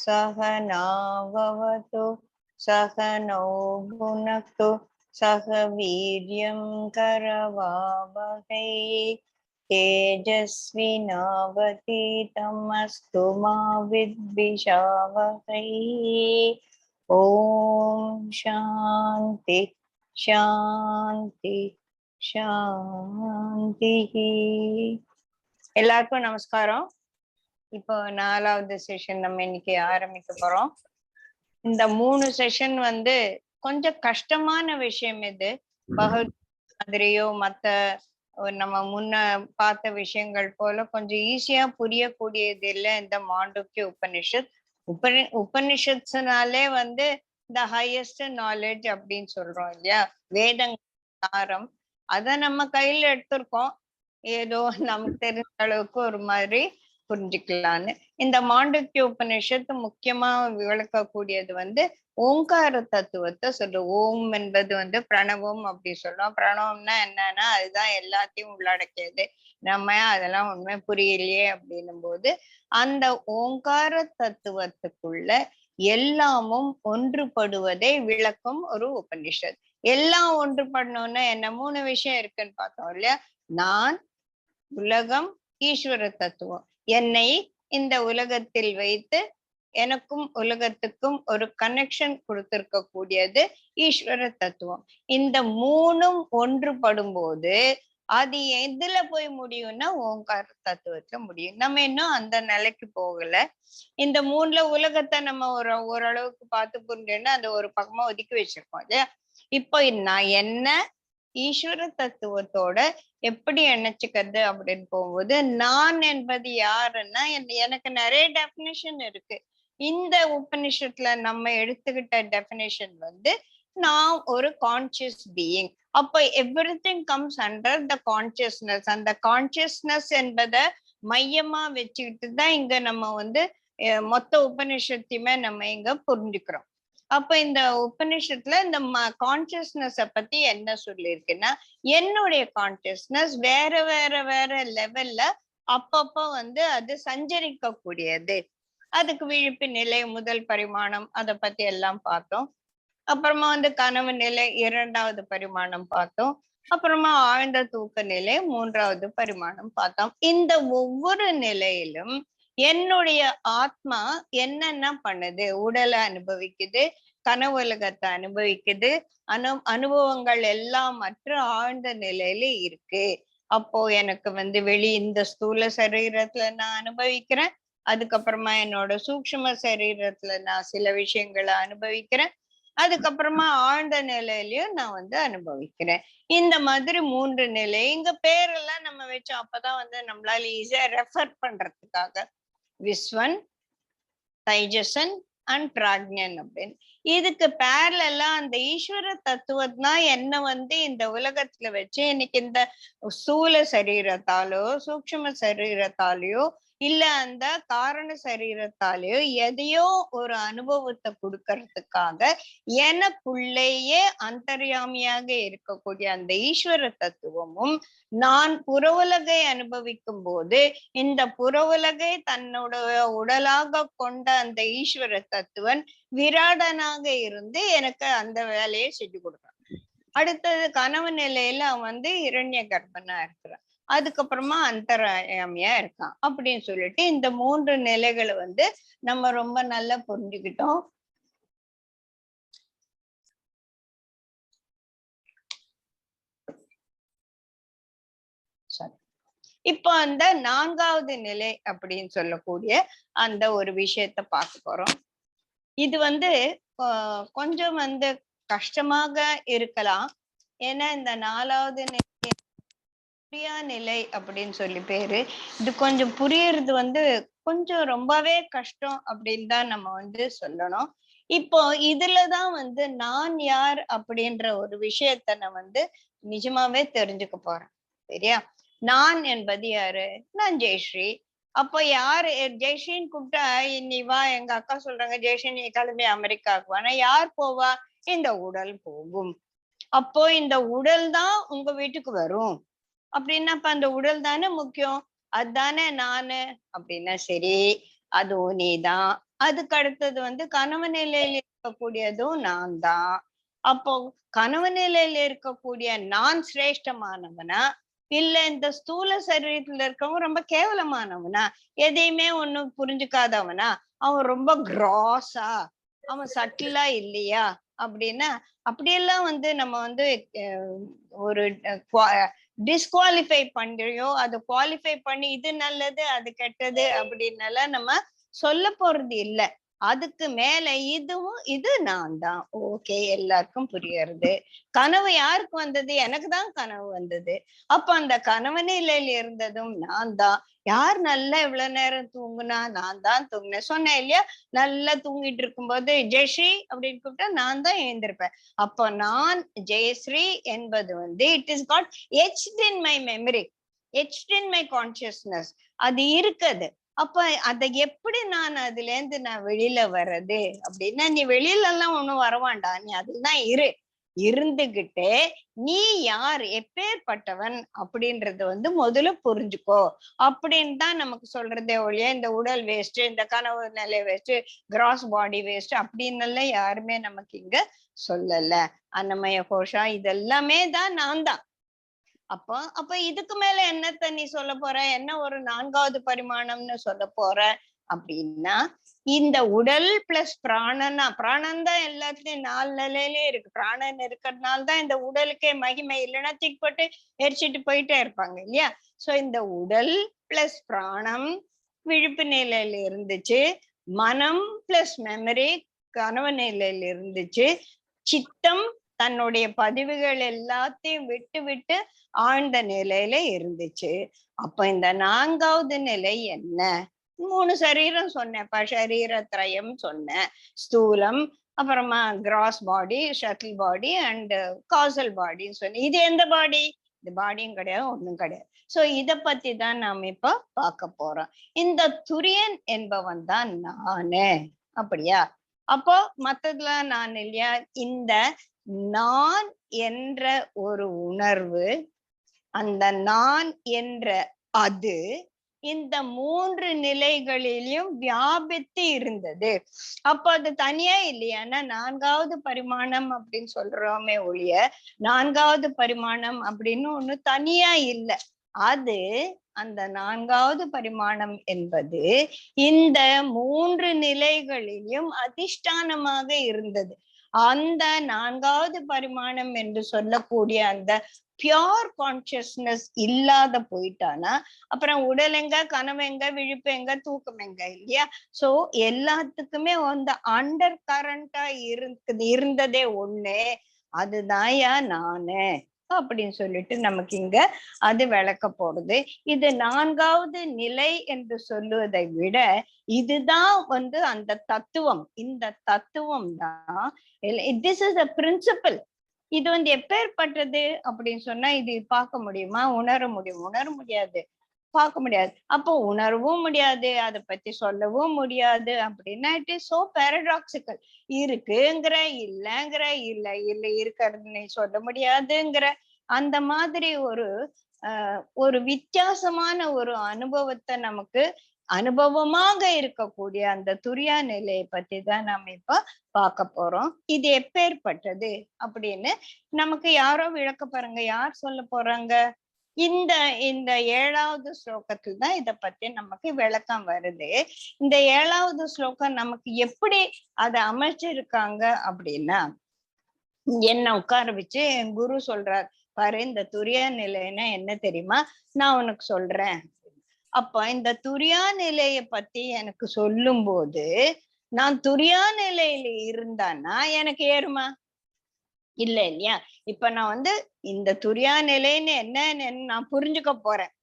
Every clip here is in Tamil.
सहनाववतु सहनौ भुनक्तु सह वीर्यं करवावहै तेजस्विनावतीतमस्तु मा विद्विषावहै। ஓம் சாந்தி சாந்தி சாந்தி. எல்லாருக்கும் நமஸ்காரம். இப்போ 4வது செஷன் நம்ம இன்னைக்கு ஆரம்பிக்க போறோம். இந்த 3 செஷன் கொஞ்சம் கஷ்டமான விஷயம். இது பகவத் மாதிரியோ மத்த நம்ம முன்ன பார்த்த விஷயங்கள் போல கொஞ்சம் ஈஸியா புரியக்கூடியது இல்லை இந்த மாண்டூக்கிய உபனிஷத். உபனிஷத்ஸ்னாலே இந்த ஹையஸ்ட் நாலேஜ் அப்படின்னு சொல்றோம் இல்லையா, வேதங்காரம். அத நம்ம கையில எடுத்திருக்கோம், ஏதோ நமக்கு தெரிஞ்ச அளவுக்கு ஒரு மாதிரி புரிஞ்சுக்கலான்னு. இந்த மாண்டூக்கிய உபனிஷத்து முக்கியமா விளக்கக்கூடியது ஓங்கார தத்துவத்தை சொல்லு. ஓம் என்பது பிரணவம் அப்படி சொல்றோம். பிரணவம்னா என்னன்னா அதுதான் எல்லாத்தையும் உள்ளடக்கியது. நம்ம அதெல்லாம் உண்மை புரியலையே அப்படின்னும் போது அந்த ஓங்கார தத்துவத்துக்குள்ள எல்லாமும் ஒன்றுபடுவதை விளக்கும் ஒரு உபனிஷத். எல்லாம் ஒன்றுபடணும்னா என்ன, 3 விஷயம் இருக்குன்னு பார்த்தோம் இல்லையா. நான், உலகம், ஈஸ்வர தத்துவம். என்னை இந்த உலகத்தில் வைத்து எனக்கும் உலகத்துக்கும் ஒரு கனெக்ஷன் கொடுத்திருக்க கூடியது ஈஸ்வர தத்துவம். இந்த 3ம் ஒன்றுபடும் போது அது எதுல போய் முடியும்னா ஓங்கார தத்துவத்துல முடியும். நம்ம இன்னும் அந்த நிலைக்கு போகல. இந்த 3ல உலகத்தை நம்ம ஓரளவுக்கு பார்த்து புரிஞ்சோன்னா அந்த ஒரு பக்கமா ஒதுக்கி வச்சிருக்கோம் இல்லையா. இப்போ நான் என்ன ஈஸ்வர தத்துவத்தோட எப்படி இணைச்சுக்கிறது அப்படின்னு போகும்போது, நான் என்பது யாருன்னா எனக்கு நிறைய டெபினிஷன் இருக்கு. இந்த உபனிஷத்துல நம்ம எடுத்துக்கிட்ட டெபினிஷன் நான் ஒரு கான்சியஸ் பீயிங். அப்ப everything comes under the consciousness. அந்த கான்சியஸ்னஸ் என்பதை மையமா வச்சுக்கிட்டு தான் இங்க நம்ம மொத்த உபனிஷத்தையுமே நம்ம இங்க புரிஞ்சுக்கிறோம். அப்ப இந்த உபனிஷத்துல இந்த கான்சியஸ்னஸ் பத்தி என்ன சொல்லியிருக்குன்னா, என்னுடைய கான்சியஸ்னஸ் வேற வேற வேற லெவல்ல அப்பப்ப அது சஞ்சரிக்க கூடியது. அதுக்கு விழிப்பு நிலை முதல் பரிமாணம், அதை பத்தி எல்லாம் பார்த்தோம். அப்புறமா கனவு நிலை 2வது பரிமாணம் பார்த்தோம். அப்புறமா ஆழ்ந்த தூக்க நிலை 3வது பரிமாணம் பார்த்தோம். இந்த ஒவ்வொரு நிலையிலும் என்னுடைய ஆத்மா என்னென்ன பண்ணுது, உடலை அனுபவிக்குது, கனவு உலகத்தை அனுபவிக்குது, அனுபவங்கள் எல்லாம் மற்ற ஆழ்ந்த நிலையில இருக்கு. அப்போ எனக்கு வெளி இந்த ஸ்தூல சரீரத்துல நான் அனுபவிக்கிறேன். அதுக்கப்புறமா என்னோட சூக்ஷ்ம சரீரத்துல நான் சில விஷயங்களை அனுபவிக்கிறேன். அதுக்கப்புறமா ஆழ்ந்த நிலையிலயும் நான் அனுபவிக்கிறேன். இந்த மாதிரி 3 நிலை. இங்க பேரெல்லாம் நம்ம வச்சோம் அப்பதான் நம்மளால ஈஸியா ரெஃபர் பண்றதுக்காக. விஸ்வன், தைஜசன் அண்ட் பிராக்ஞன் அப்படின்னு. இதுக்கு பேரலா அந்த ஈஸ்வர தத்துவம் தான் என்ன இந்த உலகத்துல வச்சு இன்னைக்கு இந்த ஸ்தூல சரீரத்தாலோ சூக்ஷ்ம சரீரத்தாலேயோ இல்ல அந்த காரண சரீரத்தாலேயோ எதையோ ஒரு அனுபவத்தை கொடுக்கறதுக்காக எனக்குள்ளேயே அந்தர்யாமியாக இருக்கக்கூடிய அந்த ஈஸ்வர தத்துவமும் நான் புற உலகை அனுபவிக்கும் போது இந்த புற உலகை தன்னோட உடலாக கொண்ட அந்த ஈஸ்வர தத்துவன் விராடனாக இருந்து எனக்கு அந்த வேலையை செஞ்சு கொடுக்குறான். அடுத்தது கனவு நிலையில அவன் இரண்ய கர்ப்பனா இருக்கிறான். அதுக்கப்புறமா அந்தராமியா இருக்கான் அப்படின்னு சொல்லிட்டு இந்த 3 நிலைகளை நம்ம ரொம்ப நல்லா புரிஞ்சுக்கிட்டோம். இப்போ அந்த 4வது நிலை அப்படின்னு சொல்லக்கூடிய அந்த ஒரு விஷயத்த பார்க்க போறோம். இது கொஞ்சம் கஷ்டமாக இருக்கலாம். ஏன்னா இந்த 4வது நிலை நிலை அப்படின்னு சொல்லி பேரு. இது கொஞ்சம் புரியறது கொஞ்சம் ரொம்பவே கஷ்டம் அப்படின்னு தான் நம்ம சொல்லணும். இப்போ இதுலதான் நான் யார் அப்படின்ற ஒரு விஷயத்த நான் நிஜமாவே தெரிஞ்சுக்க போறேன். சரியா? நான் என்பது யாரு? நான் ஜெயஸ்ரீ. அப்போ யாரு ஜெயஸ்ரீன்னு கூப்பிட்டா, நீ வா, எங்க அக்கா சொல்றாங்க ஜெயஸ்ரீ நீ கிளம்பி அமெரிக்காவுக்கு வானா யார் போவா? இந்த உடல் போகும். அப்போ இந்த உடல் தான் உங்க வீட்டுக்கு வரும் அப்படின்னா அப்ப அந்த உடல் தானே முக்கியம், அதுதானே நானு அப்படின்னா சரி அதுவும் நீதான் அதுக்கு அடுத்தது கனவு நிலையில இருக்கக்கூடியதும் நான் தான். அப்போ கனவு நிலையில இருக்கக்கூடிய நான் சிரேஷ்டமானவனா, இல்ல இந்த ஸ்தூல சரீரத்துல இருக்கவங்க ரொம்ப கேவலமானவனா, எதையுமே ஒண்ணும் புரிஞ்சுக்காதவனா, அவன் ரொம்ப கிராஸா, அவன் சட்டிலா இல்லையா அப்படின்னா, அப்படியெல்லாம் நம்ம ஒரு டிஸ்குவாலிஃபை பண்றியோ, அதை குவாலிஃபை பண்ணி இது நல்லது அது கெட்டது அப்படின்னு நம்ம சொல்ல போறது இல்ல. அதுக்கு மேல இது நான் தான். ஓகே, எல்லாருக்கும் புரியறது. கனவு யாருக்கு வந்தது? எனக்கு தான் கனவு வந்தது. அப்ப அந்த கனவு நிலையில இருந்ததும் நான் தான். யார் நல்லா இவ்வளவு நேரம் தூங்குனா? நான் தான் தூங்கினேன். சொன்னேன் இல்லையா? நல்லா தூங்கிட்டு இருக்கும்போது ஜெயஸ்ரீ அப்படின்னு கூப்பிட்டா நான் தான் எழுந்திருப்பேன். அப்ப நான் ஜெயஸ்ரீ என்பது it is got etched in my memory, etched in my consciousness. அது இருக்குது. அப்ப அத எப்படி நான் அதுல இருந்து நான் வெளியில வர்றது அப்படின்னா, நீ வெளியில எல்லாம் ஒண்ணும் வரவாண்டா, நீ அதுதான் இருந்துகிட்டே நீ யார், எப்பேற்பட்டவன் அப்படின்றது முதல்ல புரிஞ்சுக்கோ அப்படின்னு தான் நமக்கு சொல்றதே ஒழிய, இந்த உடல் வேஸ்ட், இந்த கனவு நிலை வேஸ்ட், கிராஸ் பாடி வேஸ்ட் அப்படின்னு எல்லாம் யாருமே நமக்கு இங்க சொல்லல. அன்னமய கோஷா இதெல்லாமே தான் நான் தான். அப்ப இதுக்கு மேல என்னத்த நீ சொல்ல போற? என்ன ஒரு 4வது பரிமாணம்னு சொல்ல போற அப்படின்னா, இந்த உடல் பிளஸ் பிராணனா, பிராணன் தான் எல்லாத்துலயும் 4 நிலையிலே இருக்கு. பிராணன் இருக்கிறதுனால தான் இந்த உடலுக்கே மகிமை, இல்லைன்னா தூக்கிப்பட்டு எரிச்சிட்டு போயிட்டே இருப்பாங்க இல்லையா? சோ இந்த உடல் பிளஸ் பிராணம் விழிப்பு நிலையில இருந்துச்சு, மனம் பிளஸ் மெமரி கனவு நிலையில இருந்துச்சு, சித்தம் தன்னுடைய பதிவுகள் எல்லாத்தையும் விட்டு விட்டு ஆழ்ந்த நிலையில இருந்துச்சு. அப்ப இந்த 4வது நிலை என்ன? 3 சரீரம் சொன்னேன். சரீரத்ரயம் சொன்னேன். ஸ்தூலம், அப்புறமா gross body, subtle body and causal பாடின்னு சொன்னேன். இது எந்த பாடி? இந்த பாடியும் கிடையாது, ஒண்ணும் கிடையாது. சோ இத பத்தி தான் நாம இப்ப பார்க்க போறோம். இந்த துரியன் என்பவன் தான் நானு. அப்படியா? அப்போ மத்ததுலாம் நான் இல்லையா? இந்த நான் என்ற ஒரு உணர்வு, அந்த நான் என்ற அது இந்த 3 நிலைகளிலும் வியாபித்து இருந்தது. அப்ப அது தனியா இல்லையானா 4வது பரிமாணம் அப்படின்னு சொல்றோமே ஒழிய, 4வது பரிமாணம் அப்படின்னு ஒண்ணு தனியா இல்லை. அது அந்த 4வது பரிமாணம் என்பது இந்த 3 நிலைகளிலும் அதிஷ்டானமாக இருந்தது. அந்த 4வது பரிமாணம் என்று சொல்லக்கூடிய அந்த பியோர் கான்சியஸ்னஸ் இல்லாத போயிட்டானா, அப்புறம் உடல் எங்க, கனவு எங்க, விழிப்பு எங்க, தூக்கம் எங்க இல்லையா? சோ எல்லாத்துக்குமே அண்டர் கரண்டா இருந்ததே ஒண்ணு, அதுதான்யா நானு அப்படின்னு சொல்லிட்டு நமக்கு இங்க அது விளக்க போடுது. இது 4வது நிலை என்று சொல்லுவதை விட இதுதான் அந்த தத்துவம். இந்த தத்துவம் தான் திஸ் இஸ் a பிரின்சிபல். இது எப்பேற்பட்டது அப்படின்னு சொன்னா, இது பார்க்க முடியுமா? உணர முடியாது, பார்க்க முடியாது. அப்போ உணரவும் முடியாது, அதை பத்தி சொல்லவும் முடியாது அப்படின்னா இட் இஸ் சோ பாரடாக்சிக்கல். இருக்குங்கிற, இல்லைங்கிற, இல்ல இருக்கிறது நீ சொல்ல முடியாதுங்கிற அந்த மாதிரி ஒரு வித்தியாசமான ஒரு அனுபவத்தை நமக்கு அனுபவமாக இருக்கக்கூடிய அந்த துரியா நிலையை பத்தி தான் நாம இப்ப பார்க்க போறோம். இது எப்பேற்பட்டது அப்படின்னு நமக்கு யாரோ விளக்க பாருங்க. யார் சொல்ல போறாங்க? இந்த இந்த 7வது ஸ்லோகத்துல தான் இத பத்தி நமக்கு விளக்கம் வருது. இந்த 7வது ஸ்லோகம் நமக்கு எப்படி அதை அமைச்சிருக்காங்க அப்படின்னா, என்ன உட்கார வச்சு என் குரு சொல்றார், பாரு இந்த துரியா நிலைன்னா என்ன தெரியுமா, நான் உனக்கு சொல்றேன். அப்ப இந்த துரியா நிலைய பத்தி எனக்கு சொல்லும் போது, நான் துரியா நிலையில இருந்தான்னா எனக்கு ஏறுமா? இல்ல இல்லையா? இப்ப நான் இந்த துரியா நிலைன்னு என்னன்னு நான் புரிஞ்சுக்க போறேன்.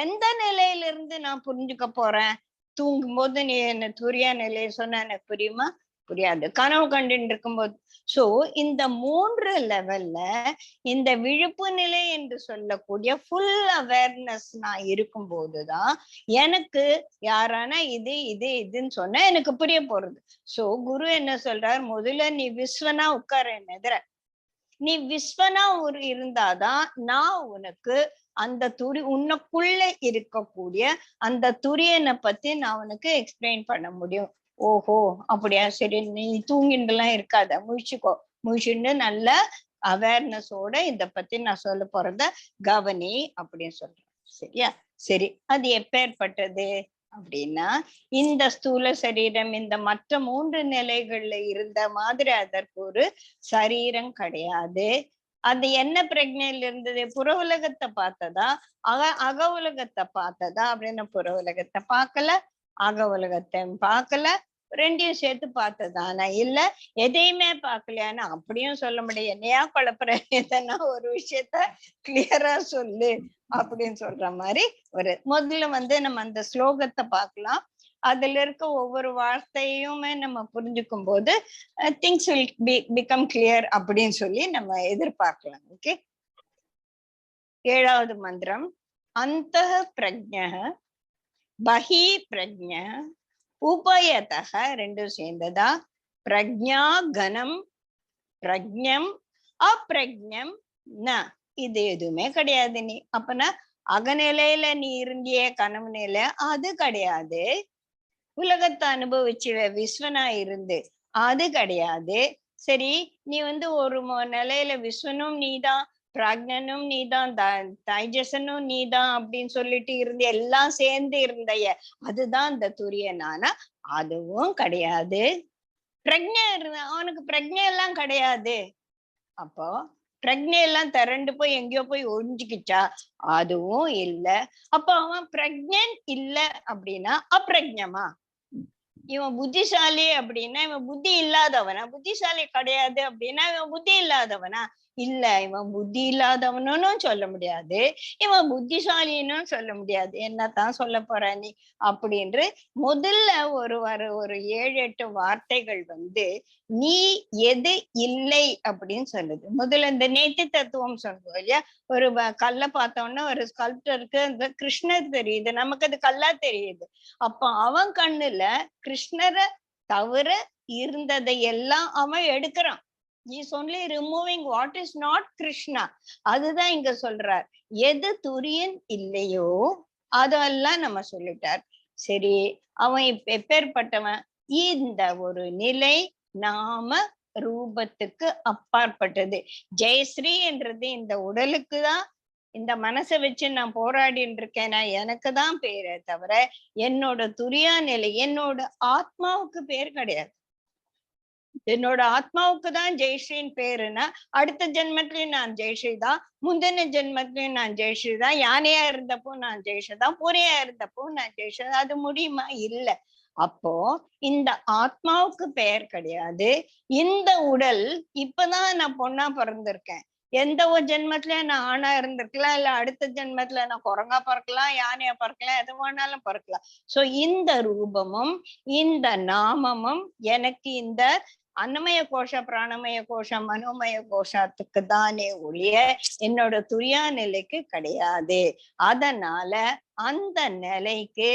எந்த நிலையில இருந்து நான் புரிஞ்சுக்க போறேன்? தூங்கும் போது நீ என்ன துரியா நிலையை சொன்னா எனக்கு புரியுமா? புரியாது. கனவு கண்டுட்டு இருக்கும்போது. சோ இந்த 3 லெவல்ல இந்த விழிப்பு நிலை என்று சொல்லக்கூடிய ஃபுல் அவேர்னஸ் நான் இருக்கும் போதுதான் எனக்கு யாரானா இதுன்னு சொன்னா எனக்கு புரிய போறது. சோ குரு என்ன சொல்றார்? முதல்ல நீ விஸ்வனா உட்கார என் எதிர. நீ விஸ்வனா இருந்தாதான் நான் உனக்கு அந்த உனக்குள்ள இருக்கக்கூடிய அந்த துரியனை பத்தி நான் உனக்கு எக்ஸ்பிளைன் பண்ண முடியும். ஓஹோ அப்படியா, சரி நீ தூங்கிட்டு எல்லாம் இருக்காத, முழிச்சுக்கோ, முழிச்சுட்டு நல்ல அவேர்னஸோட இத பத்தி நான் சொல்ல போறத கவனி அப்படின்னு சொல்றேன். சரியா? சரி, அது எப்பேற்பட்டது அப்படின்னா, இந்த ஸ்தூல சரீரம் இந்த மற்ற 3 நிலைகள்ல இருந்த மாதிரி அதற்கு ஒரு சரீரம் கிடையாது. அது என்ன பிரக்ஞையில இருந்தது? புற உலகத்தை பார்த்ததா, அக உலகத்தை பார்த்ததா அப்படின்னு? புற உலகத்தை பார்க்கல, அக உலகத்தை பார்க்கல, ரெண்டையும் சேர்த்து பார்த்ததானா? இல்ல எதையுமே பார்க்கலையானா? அப்படியும் சொல்ல முடியாது. என்னையா குழப்புற, எதனா ஒரு விஷயத்த கிளியரா சொல்லு அப்படின்னு சொல்ற மாதிரி. முதல்ல நம்ம அந்த ஸ்லோகத்தை பார்க்கலாம். அதுல இருக்க ஒவ்வொரு வார்த்தையுமே நம்ம புரிஞ்சுக்கும் போது திங்ஸ் வில் பிகம் கிளியர் அப்படின்னு சொல்லி நம்ம எதிர்பார்க்கலாம். ஓகே, 7வது மந்திரம். அந்த பிரஜ்ஞः பஹி பிரஜ்ஞः உபயதः, ரெண்டும் சேர்ந்ததா, பிரஜ்ஞா கணம் பிரஜ்ஞம் அப்பிரஜ்ஞம் ந, இது எதுவுமே கிடையாது. நீ அப்பனா அகநிலையில நீ இருந்திய கனவு நிலை அது கிடையாது. உலகத்தை அனுபவிச்சு விஸ்வனா இருந்து அது கிடையாது. சரி, நீ ஒரு நிலையில விஸ்வனும் நீதான், பிராக்ஞனும் நீதான், தைஜசனும் நீதான் அப்படின்னு சொல்லிட்டு இருந்து எல்லாம் சேர்ந்து இருந்தைய, அதுதான் இந்த துரியனானா? அதுவும் கிடையாது. பிரக்ஞை இருந்த அவனுக்கு பிரக்ஞை எல்லாம் கிடையாது. அப்போ பிரக்ஞை எல்லாம் திரண்டு போய் எங்கேயோ போய் ஒழிஞ்சுக்கிச்சா? அதுவும் இல்ல. அப்ப அவன் பிரக்ஞன் இல்ல அப்படின்னா அப்பிரஜ்ஞமா? இவன் புத்திசாலி அப்படின்னா இவன் புத்தி இல்லாதவனா? புத்திசாலி கிடையாது அப்படின்னா இவன் புத்தி இல்லாதவனா? இல்ல, இவன் புத்தி இல்லாதவனும் சொல்ல முடியாது, இவன் புத்திசாலின்னு சொல்ல முடியாது. என்னத்தான் சொல்ல போற நீ அப்படின்று முதல்ல ஒரு 7-8 வார்த்தைகள் நீ எது இல்லை அப்படின்னு சொல்லுது. முதல்ல இந்த நேத்தி தத்துவம் சொல்லுவோம் இல்லையா? ஒரு கல்லை பார்த்தோம்னா ஒரு ஸ்கல்ப்டருக்கு அந்த கிருஷ்ணர் தெரியுது, நமக்கு அது கல்லா தெரியுது. அப்ப அவன் கண்ணுல கிருஷ்ணரை தவிர இருந்ததை எல்லாம் அவன் எடுக்கிறான். He's only removing what is not Krishna. அதுதான் இங்க சொல்றார். எது துரியன் இல்லையோ அதெல்லாம் நம்ம சொல்லிட்டார். சரி, அவன் எப்பேற்பட்டவன்? இந்த ஒரு நிலை நாம ரூபத்துக்கு அப்பாற்பட்டது. ஜெயஸ்ரீ என்றது இந்த உடலுக்கு தான், இந்த மனசை வச்சு நான் போராடின்னு இருக்கேன், நான் எனக்கு தான் பேரே தவிர என்னோட துரியா நிலை என்னோட ஆத்மாவுக்கு பேர் கிடையாது. என்னோட ஆத்மாவுக்கு தான் ஜெயஸ்ரீன் பேருன்னா அடுத்த ஜென்மத்திலயும் நான் ஜெயஸ்ரீ தான், முந்தின ஜென்மத்திலயும் நான் ஜெயஸ்ரீ தான், யானையா இருந்தப்போ நான் ஜெயஸ்ரீ தான், பூரையா இருந்தப்போ நான் ஜெயஸ்ரீ. அது முடியுமா? இல்ல. அப்போ இந்த ஆத்மாவுக்கு பெயர் கிடையாது. இந்த உடல் இப்பதான் நான் பொண்ணா பிறந்திருக்கேன், எந்த ஒரு ஜென்மத்திலயும் நான் ஆணா இருந்திருக்கலாம், இல்ல அடுத்த ஜென்மத்துல நான் குரங்கா பிறக்கலாம், யானையா பிறக்கலாம், எது வேணாலும் பிறக்கலாம். சோ இந்த ரூபமும் இந்த நாமமும் எனக்கு இந்த அன்னமய கோஷ பிராணமய கோஷம் மனோமய கோஷத்துக்கு தானே ஒழிய என்னோட துரியா நிலைக்கு கிடையாது. அதனால அந்த நிலைக்கு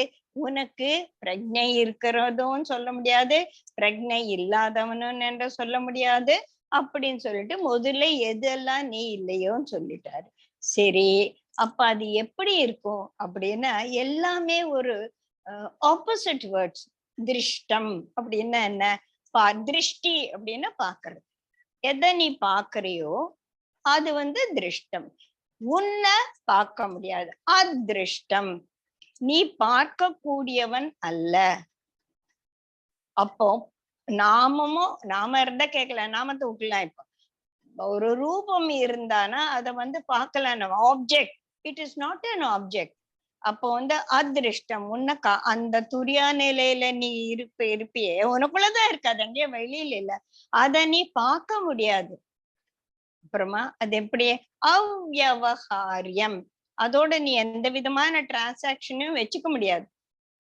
உனக்கு பிரஜை இருக்கிறதும் சொல்ல முடியாது, பிரஜை இல்லாதவனும் என்று சொல்ல முடியாது அப்படின்னு சொல்லிட்டு முதல்ல எதெல்லாம் நீ இல்லையோன்னு சொல்லிட்டாரு. சரி, அப்ப அது எப்படி இருக்கும் அப்படின்னா எல்லாமே ஒரு ஆப்போசிட் வேர்ட்ஸ். திருஷ்டம் அப்படின்னா என்ன? திருஷ்டி அப்படின்னா பாக்குறது. எதை நீ பாக்குறியோ அது திருஷ்டம். உன்னை பார்க்க முடியாது, அதிருஷ்டம். நீ பார்க்க கூடியவன் அல்ல. அப்போ நாமமும், நாம இருந்தா கேட்கல, நாமத்தை விட்டுலாம். இப்போ ஒரு ரூபம் இருந்தானா அதை பார்க்கலாம். Object, it is not an object. அப்போ அதிருஷ்டம். உன்னை அந்த துரியா நிலையில நீ இருப்பியே, உனக்குள்ளதான் இருக்கு, அது எங்கேயும் வெளியில இல்ல, அத நீ பார்க்க முடியாது. அப்புறமா அது எப்படி? அவ்யவகாரியம். அதோட நீ எந்த விதமான டிரான்சாக்சனையும் வச்சுக்க முடியாது.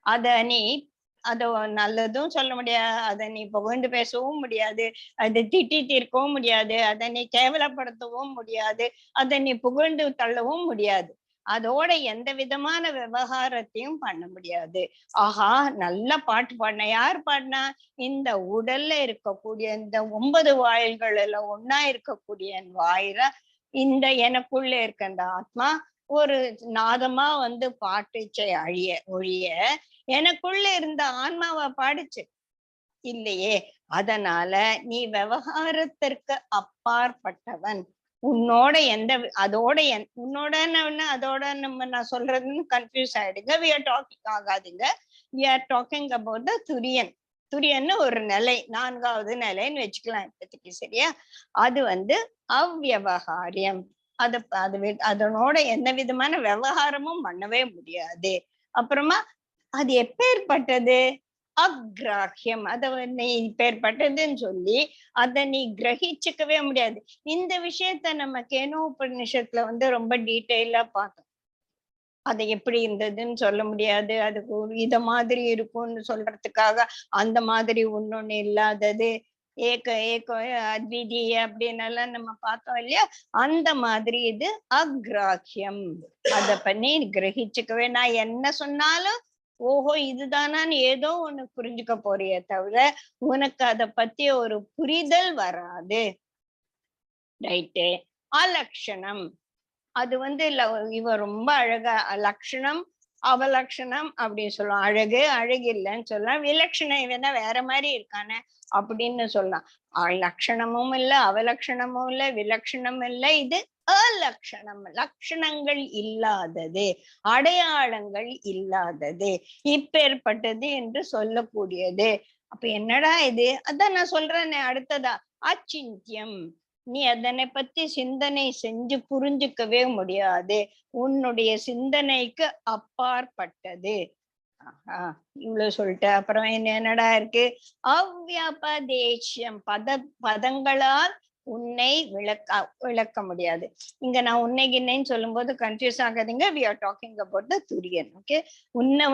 அத நல்லதும் சொல்ல முடியாது, அதை நீ புகழ்ந்து பேசவும் முடியாது, அதை திட்டி தீர்க்கவும் முடியாது, அதை நீ கேவலப்படுத்தவும் முடியாது, அதை நீ புகழ்ந்து தள்ளவும் முடியாது. அதோட எந்த விதமான விவகாரத்தையும் பண்ண முடியாது. ஆஹா, நல்ல பாட்டு பாடின. யார் பாடினா? இந்த உடல்ல இருக்கக்கூடிய இந்த 9 வாயில்கள்ல ஒன்னா இருக்கக்கூடிய வாயில இந்த எனக்குள்ள இருக்க அந்த ஆத்மா ஒரு நாதமா பாட்டுச்சை ஒழிய எனக்குள்ள இருந்த ஆன்மாவை பாடிச்சு. இல்லையே. அதனால நீ விவகாரத்திற்கு அப்பாற்பட்டவன். உன்னோட எந்த உன்னோடன்னு அதோட நான் சொல்றதுன்னு கன்ஃபியூஸ் ஆயிடுங்க. வி ஆர் டாக்கிங் ஆகாதுங்க. We are talking about the துரியன். துரியன்னு ஒரு நிலை, 4வது நிலைன்னு வச்சுக்கலாம் இப்போதைக்கு. சரியா? அது அவ்வியவகாரியம். அதனோட எந்த விதமான விவகாரமும் பண்ணவே முடியாது. அப்புறமா அது எப்பேற்பட்டது? அக்ராஹ்யம். நீ இப்பேற்பட்டதுன்னு சொல்லி அத நீ கிரகிச்சுக்கவே முடியாது. இந்த விஷயத்த நம்ம கேனோபனிஷத்துல ரொம்ப டீட்டெயிலா பார்த்தோம். அது எப்படி இருந்ததுன்னு சொல்ல முடியாது. அதுக்கு இத மாதிரி இருக்கும்னு சொல்றதுக்காக அந்த மாதிரி ஒண்ணொண்ணு இல்லாதது, ஏக ஏக அத்விதீய அப்படின்னு எல்லாம் நம்ம பார்த்தோம் இல்லையா? அந்த மாதிரி இது அக்ராஹ்யம். அத பண்ணி கிரகிச்சுக்கவே, நான் என்ன சொன்னாலும் ஓஹோ இதுதானான்னு ஏதோ ஒண்ணு புரிஞ்சுக்க போறியே தவிர உனக்கு அத பத்திய ஒரு புரிதல் வராது. ரைட்டு. அலட்சணம். அது இவ ரொம்ப அழகா லட்சணம் அவலட்சணம் அப்படின்னு சொல்லுவான். அழகு அழகு இல்லைன்னு சொல்லலாம். விலட்சணம் இவனா வேற மாதிரி இருக்கானே அப்படின்னு சொல்லலாம். லட்சணமும் இல்ல, அவலட்சணமும் இல்ல, விலட்சணம் இல்ல. இது அலட்சணம். லட்சணங்கள் இல்லாதது, அடையாளங்கள் இல்லாதது, இப்பேற்பட்டது என்று சொல்லக்கூடியது. அப்ப என்னடா இது? அதான் நான் சொல்றேனே அடுத்ததா, அச்சிந்தியம். நீ அதனை பத்தி சிந்தனை செஞ்சு புரிஞ்சுக்கவே முடியாது. உன்னுடைய சிந்தனைக்கு அப்பாற்பட்டது. இவ்வளவு சொல்லிட்டு அப்புறம் என்னடா இருக்கு? அவ்வியபதேசியம். பதங்களால் உன்னை விளக்க முடியாது. இங்க நான் உன்னை கிண்ணைன்னு சொல்லும் போது கன்ஃபியூஸ் ஆகாதீங்க. We are talking about the துரியன். ஓகே. உன்னை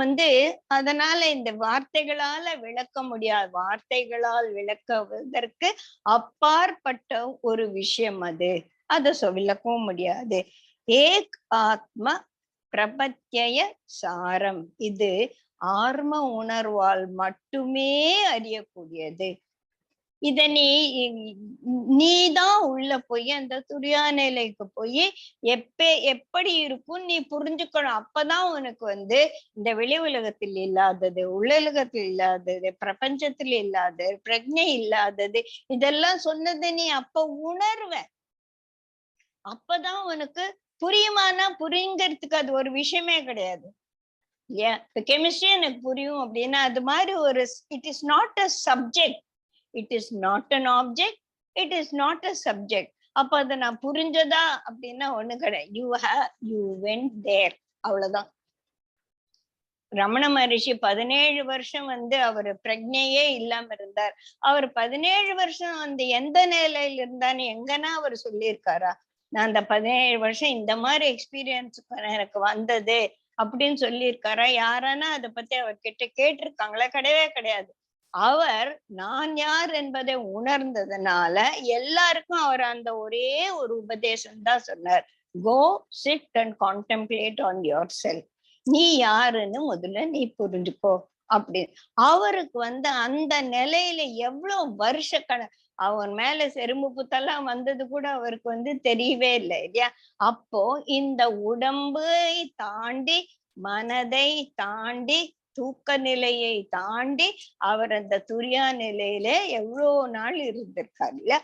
அதனால இந்த வார்த்தைகளால விளக்க முடியாது. வார்த்தைகளால் விளக்குவதற்கு அப்பாற்பட்ட ஒரு விஷயம் அது. அத விளக்கவும் முடியாது. ஏக் ஆத்ம பிரபத்திய சாரம். இது ஆர்ம உணர்வால் மட்டுமே அறியக்கூடியது. இத நீதான் உள்ள போய் அந்த துரியா நிலைக்கு போய் எப்படி இருக்கும் நீ புரிஞ்சுக்கணும். அப்பதான் உனக்கு இந்த வெளி உலகத்தில் இல்லாதது, உள்ளுலகத்தில் இல்லாதது, பிரபஞ்சத்தில் இல்லாதது, பிரஜை இல்லாதது, இதெல்லாம் சொன்னது நீ அப்ப உணர்வ. அப்பதான் உனக்கு புரியுமானா புரியுங்கிறதுக்கு அது ஒரு விஷயமே கிடையாது. ஏன் கெமிஸ்ட்ரி எனக்கு புரியும் அப்படின்னா அது மாதிரி it is not a subject, it is not an object, it is not a subject. அப்ப அதை நான் புரிஞ்சதா அப்படின்னா ஒண்ணு கிடையாது. யூ வென்ட் தேர், அவ்வளவுதான். ரமண மகரிஷி 17 வருஷம் அவர் பிரஜையே இல்லாம இருந்தார். அவர் 17 வருஷம் எந்த நிலையில இருந்தான்னு எங்கன்னா அவர் சொல்லியிருக்காரா? நான் அந்த 17 வருஷம் இந்த மாதிரி எக்ஸ்பீரியன்ஸ் எனக்கு வந்தது அப்படின்னு சொல்லியிருக்காரா? யாரானா அதை பத்தி அவர்கிட்ட கேட்டிருக்காங்களா? கிடையவே கிடையாது. அவர் நான் யார் என்பதை உணர்ந்ததுனால எல்லாருக்கும் அவர் அந்த ஒரே ஒரு உபதேசம் தான் சொன்னார். Go sit and contemplate on your self. நீ யாருன்னு முதல்ல நீ புரிஞ்சுக்கோ அப்படின்னு. அவருக்கு அந்த நிலையில எவ்வளவு அவர் மேல செரும்பு புத்தெல்லாம் வந்தது கூட அவருக்கு தெரியவே இல்லை இல்லையா? அப்போ இந்த உடம்பை தாண்டி, மனதை தாண்டி, தூக்க நிலையை தாண்டி அவர் அந்த துரியா நிலையில எவ்வளவு நாள் இருந்திருக்காரு இல்ல?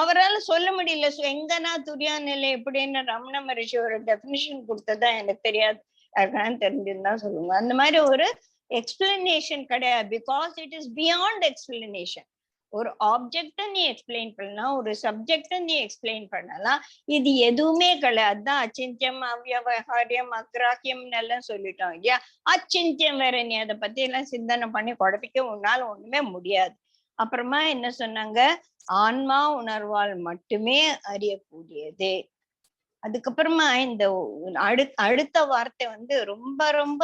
அவரால் சொல்ல முடியல. எங்கன்னா துரியா நிலை எப்படின்னு ரமண மகரிஷி ஒரு டெபினிஷன் கொடுத்ததா எனக்கு தெரியாது. யாருக்கான தெரிஞ்சிருந்தா சொல்லுங்க. அந்த மாதிரி ஒரு எக்ஸ்பிளனேஷன் கிடையாது. Because it is beyond explanation. ஒரு ஆப்ஜெக்ட நீ எக்ஸ்பிளைன் பண்ணலாம், ஒரு சப்ஜெக்ட நீ எக்ஸ்பிளைன் பண்ணலாம். இது எதுவுமே கிடையாது. அதான் அச்சிந்தியம், அவ்வியவகாரியம், அக்ராஹ்யம் எல்லாம் சொல்லிட்டோம் இல்லையா? அச்சிந்தியம் வேற. நீ அதை பத்தி எல்லாம் சிந்தனை பண்ணி குழப்பிக்க உன்னால ஒண்ணுமே முடியாது. அப்புறமா என்ன சொன்னாங்க? ஆன்மா உணர்வால் மட்டுமே அறியக்கூடியது. அதுக்கப்புறமா இந்த அடுத்த வார்த்தை ரொம்ப ரொம்ப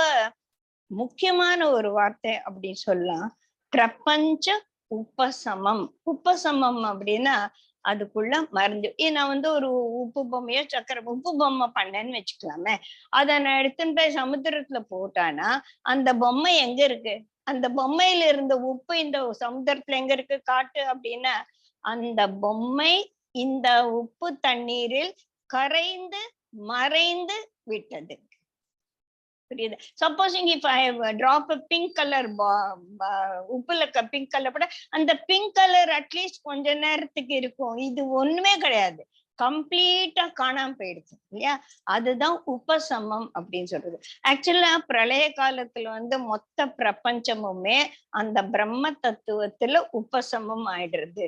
முக்கியமான ஒரு வார்த்தை அப்படின்னு சொல்லலாம். பிரபஞ்ச உபசமம். உபசமம் அப்படின்னா அதுக்குள்ள மருந்து. நான் ஒரு உப்பு பொம்மையோ உப்பு பொம்மை பண்ணேன்னு வச்சுக்கலாமே. அதை நான் எடுத்துன்னு போய் சமுத்திரத்துல போட்டானா அந்த பொம்மை எங்க இருக்கு? அந்த பொம்மையில இருந்த உப்பு இந்த சமுத்திரத்துல எங்க இருக்கு? காட்டு அப்படின்னா அந்த பொம்மை இந்த உப்பு தண்ணீரில் கரைந்து மறைந்து விட்டது. புரியுது? Supposing if I drop a pink colour உப்புல பிங்க் கலர் போட அந்த பிங்க் கலர் அட்லீஸ்ட் கொஞ்ச நேரத்துக்கு இருக்கும். இது ஒண்ணுமே கிடையாது. கம்ப்ளீட்டா காணாம போயிடுச்சு இல்லையா? அதுதான் உபசமம் அப்படின்னு சொல்றது. ஆக்சுவலா பிரளய காலத்துல வந்து மொத்த பிரபஞ்சமுமே அந்த பிரம்ம தத்துவத்துல உபசமம் ஆயிடுறது.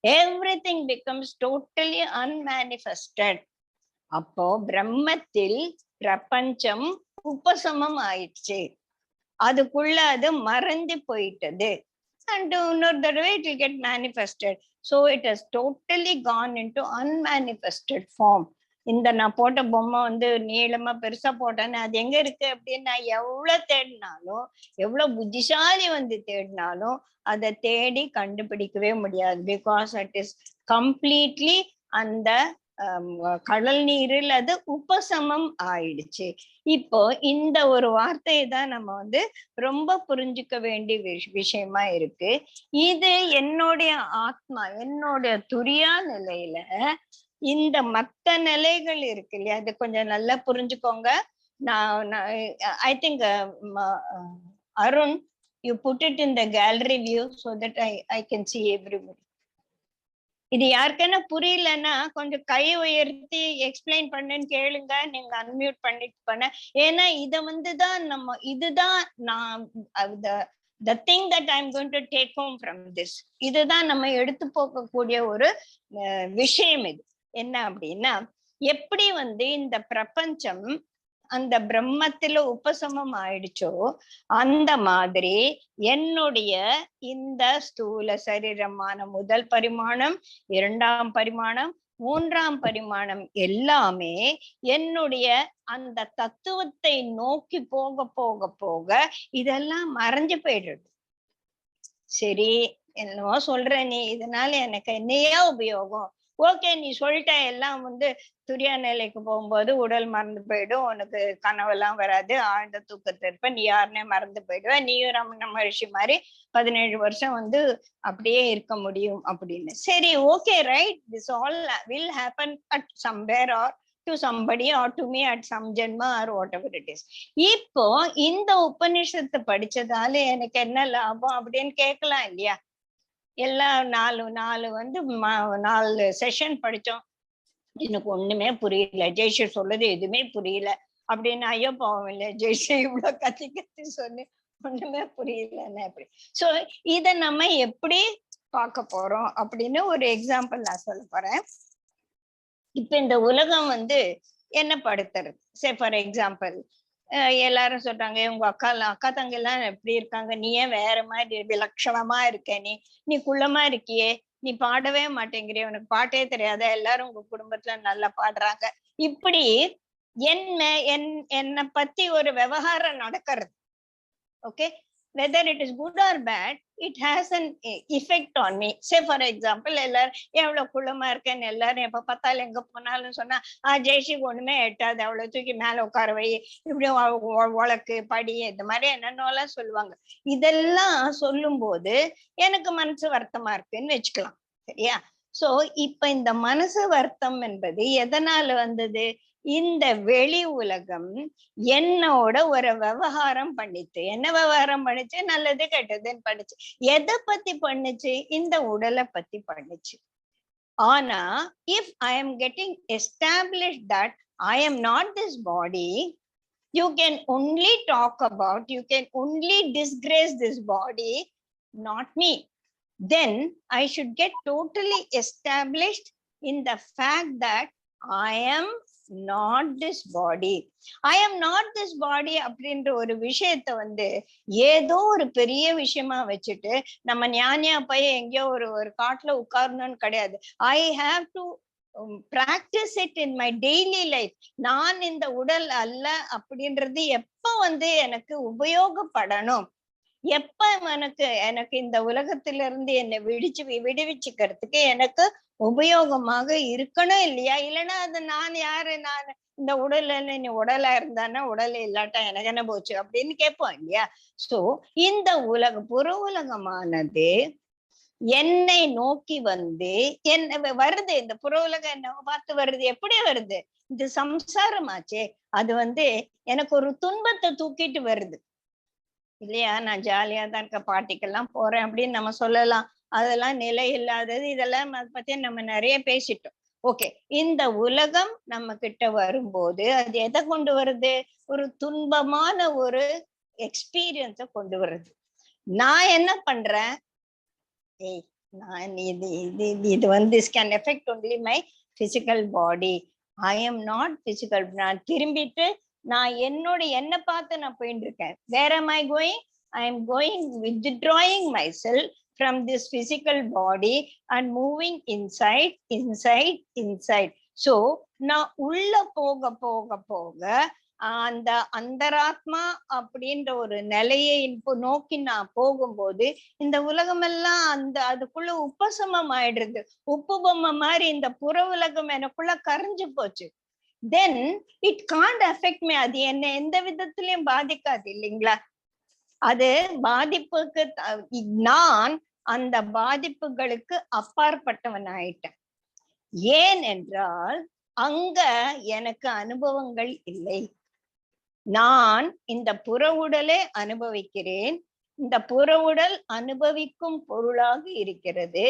Everything becomes totally unmanifested. அப்போ பிரம்மத்தில் பிரபஞ்சம் உபசமம் ஆயிடுச்சு. அதுக்குள்ள அது மறைஞ்சு போயிட்டது. And இன்னொரு தடவை it will get manifested. So it has totally gone into unmanifested form. இந்த நான் போட்ட பொம்மை வந்து நீளமா பெருசா போட்டேன்னு அது எங்க இருக்கு அப்படின்னு நான் எவ்வளவு தேடினாலும், எவ்வளவு புத்திசாலி வந்து தேடினாலும் அதை தேடி கண்டுபிடிக்கவே முடியாது. பிகாஸ் இட் இஸ் கம்ப்ளீட்லி அந்த கடல் நீரில் அது உபசமம் ஆயிடுச்சு. இப்போ இந்த ஒரு வார்த்தையை தான் நம்ம வந்து ரொம்ப புரிஞ்சுக்க வேண்டிய விஷயமா இருக்கு. இது என்னுடைய ஆத்மா, என்னுடைய துரியா நிலையில இந்த மத்த நிலைகள் இருக்கு இல்லையா, அது கொஞ்சம் நல்லா புரிஞ்சுக்கோங்க. நான் I think Arun, you put it in the gallery view so that I can see everybody. இது யாருக்குன்னா புரியலன்னா கொஞ்சம் கை உயர்த்தி எக்ஸ்பிளைன் பண்ணுன்னு கேளுங்க. நீங்க அன்மியூட் பண்ணிட்டு பண்ண. ஏன்னா இத வந்துதான் நம்ம இதுதான் நான் the thing that I'm going to take home from this. இதுதான் நம்ம எடுத்து போகக்கூடிய ஒரு விஷயம். இது என்ன அப்படின்னா, எப்படி வந்து இந்த பிரபஞ்சம் அந்த பிரம்மத்துல உபசமம் ஆயிடுச்சோ அந்த மாதிரி என்னுடைய இந்த ஸ்தூல சரீரமான முதல் பரிமாணம், இரண்டாம் பரிமாணம், மூன்றாம் பரிமாணம் எல்லாமே என்னுடைய அந்த தத்துவத்தை நோக்கி போக போக போக இதெல்லாம் மறைஞ்சு போயிடுது. சரி, என்னவோ சொல்ற நீ, இதனால எனக்கு என்னையா உபயோகம்? ஓகே, நீ சொல்லிட்ட எல்லாம் வந்து துரியா நிலைக்கு போகும்போது உடல் மறந்து போயிடும், உனக்கு கனவெல்லாம் வராது, ஆழ்ந்த தூக்கத்தை இருப்ப, நீ யாருன்னே மறந்து போயிடுவ, நீயும் ரமண மகரிஷி மாதிரி 17 வருஷம் வந்து அப்படியே இருக்க முடியும் அப்படின்னு. சரி, okay, right, this all will happen at somewhere or to somebody or to me at some janma or whatever it is. இப்போ இந்த உபநிஷத்தை படிச்சதால எனக்கு என்ன லாபம் அப்படின்னு கேட்கலாம் இல்லையா? எல்லாம் நாலு வந்து 4 செஷன் படிச்சோம், எனக்கு ஒண்ணுமே புரியல, ஜெய்ஷி சொல்றது எதுவுமே புரியல அப்படின்னு. ஐயோ பாவம் இல்லை, ஜெய்ஷி இவ்வளவு கத்தி சொன்னு ஒண்ணுமே புரியலன்னு எப்படி? சோ இத நம்ம எப்படி பார்க்க போறோம் அப்படின்னு ஒரு எக்ஸாம்பிள் நான் சொல்ல போறேன். இப்ப இந்த உலகம் வந்து என்ன படுத்துறது? சே ஃபார் எக்ஸாம்பிள், எல்லாரும் சொல்றாங்க உங்க அக்கா தங்க எல்லாம் எப்படி இருக்காங்க, நீ ஏன் வேற மாதிரி விலட்சணமா இருக்க, நீ குள்ளமா இருக்கியே, நீ பாடவே மாட்டேங்கிறிய, உனக்கு பாட்டே தெரியாத, எல்லாரும் உங்க குடும்பத்துல நல்லா பாடுறாங்க. இப்படி என்னை பத்தி ஒரு விவகாரம் நடக்கிறது. Okay, whether it is good or bad, it has an effect on me. Say for example, எல்லாரும் எவ்வளவு குள்ளமா இருக்கேன்னு எல்லாரும் எப்ப பார்த்தாலும் எங்க போனாலும் சொன்னா, ஜெய்ஷி ஒண்ணுமே எட்டாது, அவ்வளவு தூக்கி மேல உட்கார வை, இப்படி உழக்கு படி, இந்த மாதிரி என்னென்னலாம் சொல்லுவாங்க. இதெல்லாம் சொல்லும் போது எனக்கு மனசு வருத்தமா இருக்குன்னு வச்சுக்கலாம், சரியா? சோ இப்ப இந்த மனசு வருத்தம் என்பது எதனால வந்தது? இந்த வெளி உலகம் என்னோட ஒரு விவகாரம் பண்ணிச்சு. என்ன விவகாரம் பண்ணிச்சு? நல்லது கெட்டதுன்னு பண்ணிச்சு. எதை பத்தி பண்ணுச்சு? இந்த உடலை பத்தி பண்ணுச்சு. ஆனா if I am getting established that I am not this body, you can only talk about, you can only disgrace this body, not me. Then I should get totally established in the fact that I am not this body. I am not this body அப்படின்ற ஒரு விஷயத்த வந்து ஏதோ ஒரு பெரிய விஷயமா வச்சுட்டு நம்ம ஞானியா போய் எங்கேயோ ஒரு காட்டுல உட்காரணும்னு கிடையாது. I have to practice it in my daily life. நான் இந்த உடல் அல்ல அப்படின்றது எப்ப வந்து எனக்கு உபயோகப்படணும், எப்ப எனக்கு இந்த உலகத்திலிருந்து என்னை விடுவிச்சுக்கிறதுக்கு எனக்கு உபயோகமாக இருக்கணும் இல்லையா? இல்லைன்னா அது நான் யாரு, நான் இந்த உடல்ல நீ உடலா இருந்தானா உடல் இல்லாட்டா எனக்கு என்ன போச்சு அப்படின்னு கேட்போம் இல்லையா? சோ இந்த புற உலகமானது என்னை நோக்கி வந்து என்ன வருது, இந்த புற உலகம் என்ன பார்த்து வருது. எப்படி வருது? இந்த சம்சாரமாச்சே அது எனக்கு ஒரு துன்பத்தை தூக்கிட்டு வருது இல்லையா. நான் ஜாலியா தான் இருக்க, பாட்டிக்கெல்லாம் போறேன் அப்படின்னு நம்ம சொல்லலாம். அதெல்லாம் நிலை இல்லாதது. இதெல்லாம் அதை பத்தி நம்ம நிறைய பேசிட்டோம். ஓகே, இந்த உலகம் நம்ம கிட்ட வரும்போது அது எதை கொண்டு வருது? ஒரு துன்பமான ஒரு எக்ஸ்பீரியன்ஸ கொண்டு வருது. நான் என்ன பண்றேன்? ஏய், நான் இது this can affect only my physical body. I am not physical. நான் திரும்பிட்டு நான் என்னை பார்த்து நான் போயிட்டு இருக்கேன். Where am I going? I am going withdrawing myself from this physical body and moving inside. So நான் உள்ள போக போக போக அந்த அந்தராத்மா அப்படின்ற ஒரு நிலையை நோக்கி நான் போகும்போது இந்த உலகம் எல்லாம் அதுக்குள்ள உபசமம் ஆயிடுறது. உப்பு பொம்மை மாதிரி இந்த புற உலகம் எனக்குள்ள கரைஞ்சு போச்சு. Then it can't affect me. அது என்ன எந்த விதத்திலயும் பாதிக்காது இல்லைங்களா. அது பாதிப்புக்கு நான் அந்த பாதிப்புகளுக்கு அப்பாற்பட்டவன் ஆயிட்டேன். ஏன் என்றால் அங்க எனக்கு அனுபவங்கள் இல்லை. நான் இந்த புற உடலை அனுபவிக்கிறேன். இந்த புற உடல் அனுபவிக்கும் பொருளாக இருக்கிறது.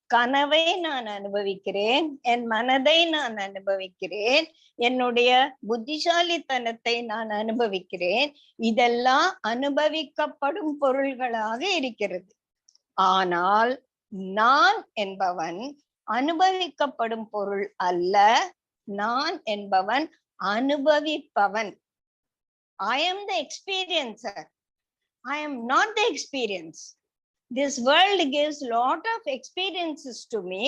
கனவை நான் அனுபவிக்கிறேன், என் மனதை நான் அனுபவிக்கிறேன், என்னுடைய புத்திசாலித்தனத்தை நான் அனுபவிக்கிறேன். இதெல்லாம் அனுபவிக்கப்படும் பொருள்களாக இருக்கிறது. ஆனால் நான் என்பவன் அனுபவிக்கப்படும் பொருள் அல்ல. நான் என்பவன் அனுபவிப்பவன். I am the experiencer. I am not the experience. This world gives lot of experiences to me.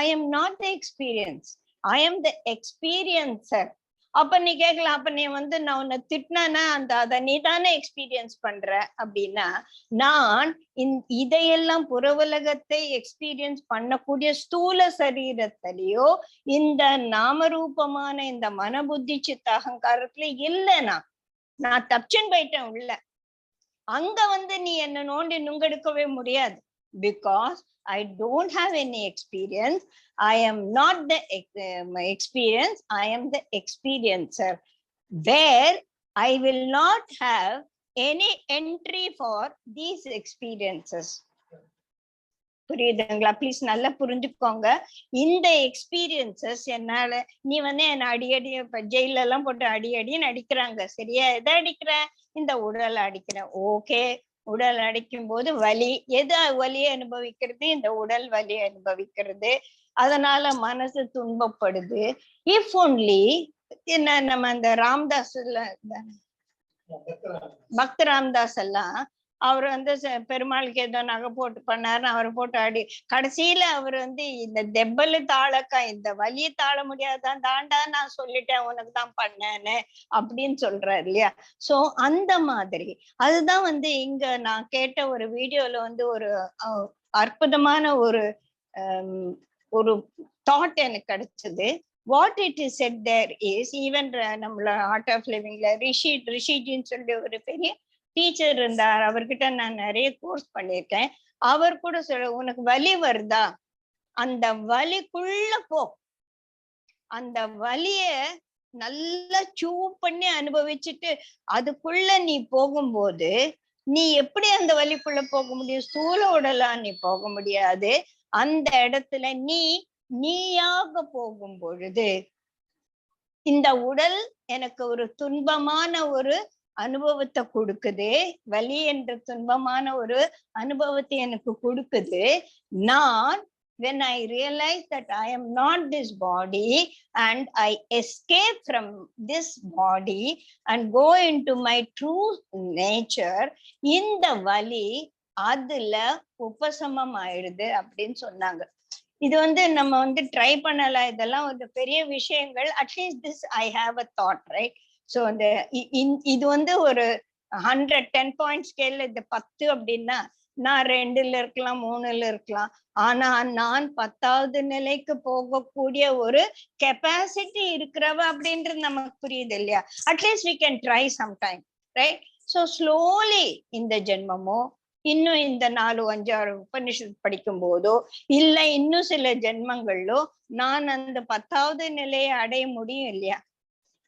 I am not the experience. I am the experiencer. அப்ப நீ கேட்கலாம், அப்ப நீ நான் உன்னை திட்டினா அதை நீ தானே எக்ஸ்பீரியன்ஸ் பண்ற அப்படின்னா, நான் இதையெல்லாம் புற உலகத்தை எக்ஸ்பீரியன்ஸ் பண்ணக்கூடிய ஸ்தூல சரீரத்திலேயோ இந்த நாமரூபமான இந்த மனபுத்தி சித்த அகங்காரத்துல இல்லைனா நான் தப்பிச்சுன்னு போயிட்டேன் உள்ள. அங்க நீ என்ன நோண்டி நுங்கெடுக்கவே முடியாது. Because I don't have any experience. I am not the experience. I am the experiencer. Where I will not have any entry for these experiences. புரியுதுங்களா? ப்ளீஸ் நல்லா புரிஞ்சுக்கோங்க. இந்த எக்ஸ்பீரியன்சஸ் என்னால நீ என்ன அடியடி இப்ப ஜெயில எல்லாம் போட்டு அடின்னு அடிக்கிறாங்க. சரியா? எதை அடிக்கிற? இந்த உடலை அடிக்கிறேன். ஓகே, உடல் அடிக்கும் போது வலி, எது வலியை அனுபவிக்கிறது? இந்த உடல் வலியை அனுபவிக்கிறது. அதனால மனசு துன்பப்படுது. இஃப் ஒன்லி என்ன நம்ம அந்த ராம்தாஸ் பக்த ராம்தாஸ் எல்லாம் அவர் பெருமாளுக்கு ஏதோ நகை போட்டு பண்ணாருன்னு அவரை போட்டு அடி, கடைசியில அவர் இந்த தெப்பலு தாளக்கா இந்த வலியை தாழ முடியாதான் தாண்டா நான் சொல்லிட்டேன் உனக்கு தான் பண்ணேன்னு அப்படின்னு சொல்றாரு இல்லையா. சோ அந்த மாதிரி அதுதான் இங்க நான் கேட்ட ஒரு வீடியோல ஒரு அற்புதமான ஒரு ஒரு தாட் எனக்கு கிடைச்சது. What it is said there is even நம்மள ஆர்ட் ஆஃப் லிவிங்ல ரிஷிஜின்னு சொல்லி ஒரு பெரிய டீச்சர் இருந்தார். அவர்கிட்ட நான் நிறைய கோர்ஸ் பண்ணியிருக்கேன். அவர் கூட சொல்ல, உனக்கு வலி வருதா, அந்த வலிக்குள்ள போ. அந்த வலிய நல்லா சூ பண்ணி அனுபவிச்சுட்டு அதுக்குள்ள நீ போகும்போது நீ எப்படி அந்த வலிக்குள்ள போக முடியும்? ஸ்தூல உடலா நீ போக முடியாது. அந்த இடத்துல நீயாக போகும் பொழுது இந்த உடல் எனக்கு ஒரு துன்பமான ஒரு அனுபவத்தை கொடுக்குது. வலி என்ற துன்பமான ஒரு அனுபவத்தை எனக்கு கொடுக்குது. நான் when I realize that I am not this body and I escape from this body and go into my true nature, இந்த வலி அதுல உபசமம் ஆயிடுது அப்படின்னு சொன்னாங்க. இது நம்ம ட்ரை பண்ணலாம். இதெல்லாம் ஒரு பெரிய விஷயங்கள். At least this I have a thought, right? So அந்த இது ஒரு 110 பாயிண்ட் ஸ்கேல்ல இது 10 அப்படின்னா நான் 2ல இருக்கலாம், 3ல இருக்கலாம். ஆனா நான் 10வது நிலைக்கு போகக்கூடிய ஒரு கெப்பாசிட்டி இருக்கிறவ அப்படின்றது நமக்கு புரியுது இல்லையா? At least we can try sometime, right? So slowly இந்த ஜென்மமோ இன்னும் இந்த 4-5-6 உபநிஷத் படிக்கும் போதோ இல்ல இன்னும் சில ஜென்மங்களோ நான் அந்த 10வது நிலையை அடைய முடியும் இல்லையா?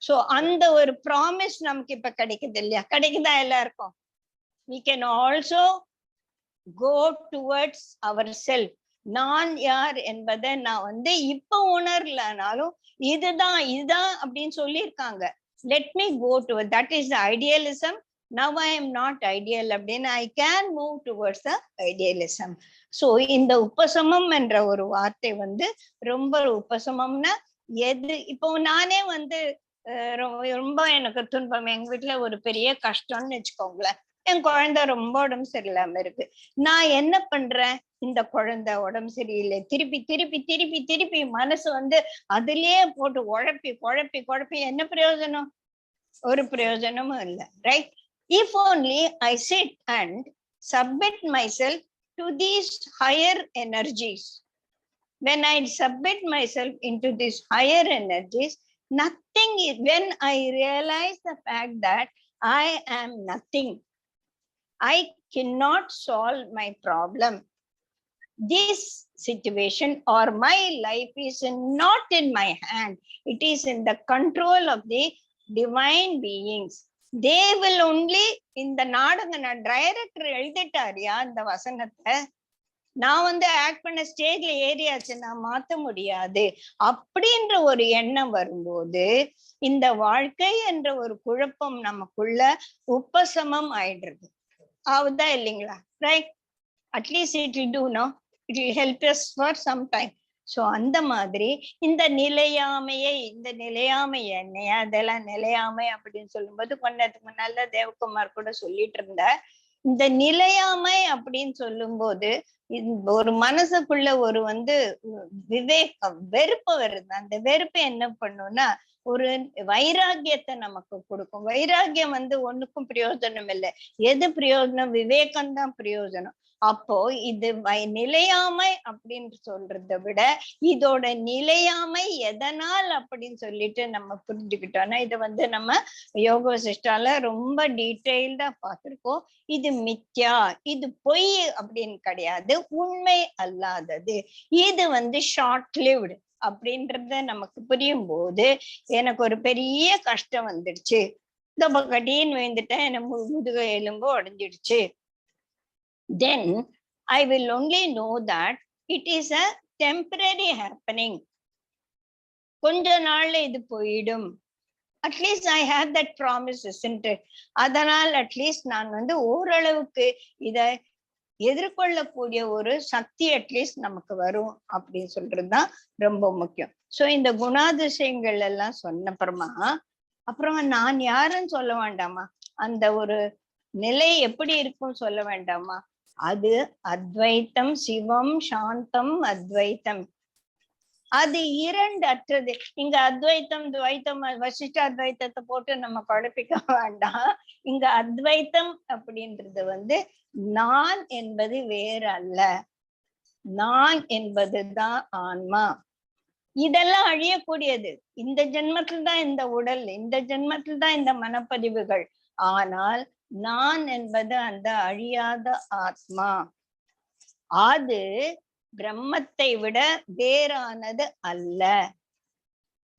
சோ அந்த ஒரு ப்ராமிஸ் நமக்கு இப்ப கிடைக்குது இல்லையா? கிடைக்குதா எல்லாருக்கும்? we can also go towards ourselves. நான் யார் என்பதை நான் வந்து இப்ப உணரலனாலும் இதுதான் அப்படின்னு சொல்லியிருக்காங்க. let me go to it. That is the idealism. now I am not ideal அப்படின்னு I can move towards the idealism. so இந்த உபசமம் என்ற ஒரு வார்த்தை வந்து ரொம்ப உபசமம்னா எது? இப்போ நானே வந்து ரொம்ப எனக்கு துன்பம், எங்க வீட்டுல ஒரு பெரிய கஷ்டம்னு வச்சுக்கோங்களேன். என் குழந்தை ரொம்ப உடம்பு சரியில்லாம இருக்கு. நான் என்ன பண்றேன்? இந்த குழந்தை உடம்பு சரியில்லை திருப்பி திருப்பி திருப்பி திருப்பி மனசு வந்து அதுலயே போட்டு குழப்பி குழப்பி குழப்பி என்ன பிரயோஜனம்? ஒரு பிரயோஜனமும் இல்லை. Right? If only I sit and submit myself to these higher energies. when I submit myself into these higher energies, nothing is, when I realize the fact that I am nothing, I cannot solve my problem. This situation or my life is not in my hand. It is in the control of the divine beings. They will only, இந்த நாடகம் நான் டைரக்டர் எழுதிட்டாரியா இந்த வசனத்தை, நான் வந்து ஆக்ட் பண்ண ஸ்டேஜ்ல ஏறியாச்சு, நான் மாத்த முடியாது அப்படின்ற ஒரு எண்ணம் வரும்போது இந்த வாழ்க்கை என்ற ஒரு குழப்பம் நமக்குள்ள உபசமம் ஆயிடுறது. ஆகுதா இல்லைங்களா? Right? At least it will do no, it will help us for some time. So அந்த மாதிரி இந்த நிலையாமையை, இந்த நிலையாமை என்னையா அதெல்லாம் நிலையாமை அப்படின்னு சொல்லும்போது கொஞ்சத்துக்கு முன்னால தேவகுமார் கூட சொல்லிட்டு இருந்த இந்த நிலையாமை அப்படின்னு சொல்லும் போது ஒரு மனசுக்குள்ள ஒரு வந்து விவேகம், வெறுப்பு வருது. அந்த வெறுப்பு என்ன பண்ணும்னா ஒரு வைராகியத்தை நமக்கு கொடுக்கும். வைராகியம் வந்து ஒண்ணுக்கும் பிரயோஜனம் இல்லை. எது பிரயோஜனம்? விவேகம் தான் பிரயோஜனம். அப்போ இது நிலையாமை அப்படின்னு சொல்றதை விட இதோட நிலையாமை எதனால் அப்படின்னு சொல்லிட்டு நம்ம புரிஞ்சுக்கிட்டோம்னா, இதை வந்து நம்ம யோக வசிஷ்டால ரொம்ப டீட்டெயில்டா பார்த்திருக்கோம். இது மித்யா, இது பொய் அப்படின்னு கிடையாது, உண்மை அல்லாதது, இது வந்து ஷார்ட் லிவ்டு அப்படின்றத நமக்கு புரியும் போது எனக்கு ஒரு பெரிய கஷ்டம் வந்துடுச்சு, இந்த கட்டின்னு விழுந்துட்டேன், எனக்கு முதுகு எலும்பு உடைஞ்சிடுச்சு. then I will only know that it is a temporary happening. கொஞ்ச நாள்ல இது போயிடும். At least I have that promise, isn't it? அதனால் அட்லீஸ்ட் நான் வந்து ஓரளவுக்கு இத எதிர்கொள்ளக்கூடிய ஒரு சக்தி அட்லீஸ்ட் நமக்கு வரும் அப்படின்னு சொல்றதுதான் ரொம்ப முக்கியம். சோ இந்த குணாதிசயங்கள் எல்லாம் சொன்ன அப்புறமா நான் யாருன்னு சொல்ல வேண்டாமா? அந்த ஒரு நிலை எப்படி இருக்கும் சொல்ல வேண்டாமா? அது அத்வைத்தம், சிவம், சாந்தம், அத்வைத்தம். அது இரண்டு அற்றது. இங்க அத்வைத்தம் துவைத்தம் வசிஷ்ட அத்வைத்தத்தை போட்டு நம்ம குழப்பிக்க வேண்டாம். இங்க அத்வைத்தம் அப்படின்றது வந்து நான் என்பது வேற அல்ல, நான் என்பதுதான் ஆன்மா. இதெல்லாம் அழியக்கூடியது. இந்த ஜென்மத்தில் தான் இந்த உடல், இந்த ஜென்மத்தில் தான் இந்த மனப்பதிவுகள். ஆனால் நான் என்பது அந்த அழியாத ஆத்மா. அது பிரம்மத்தை விட வேறானது அல்ல.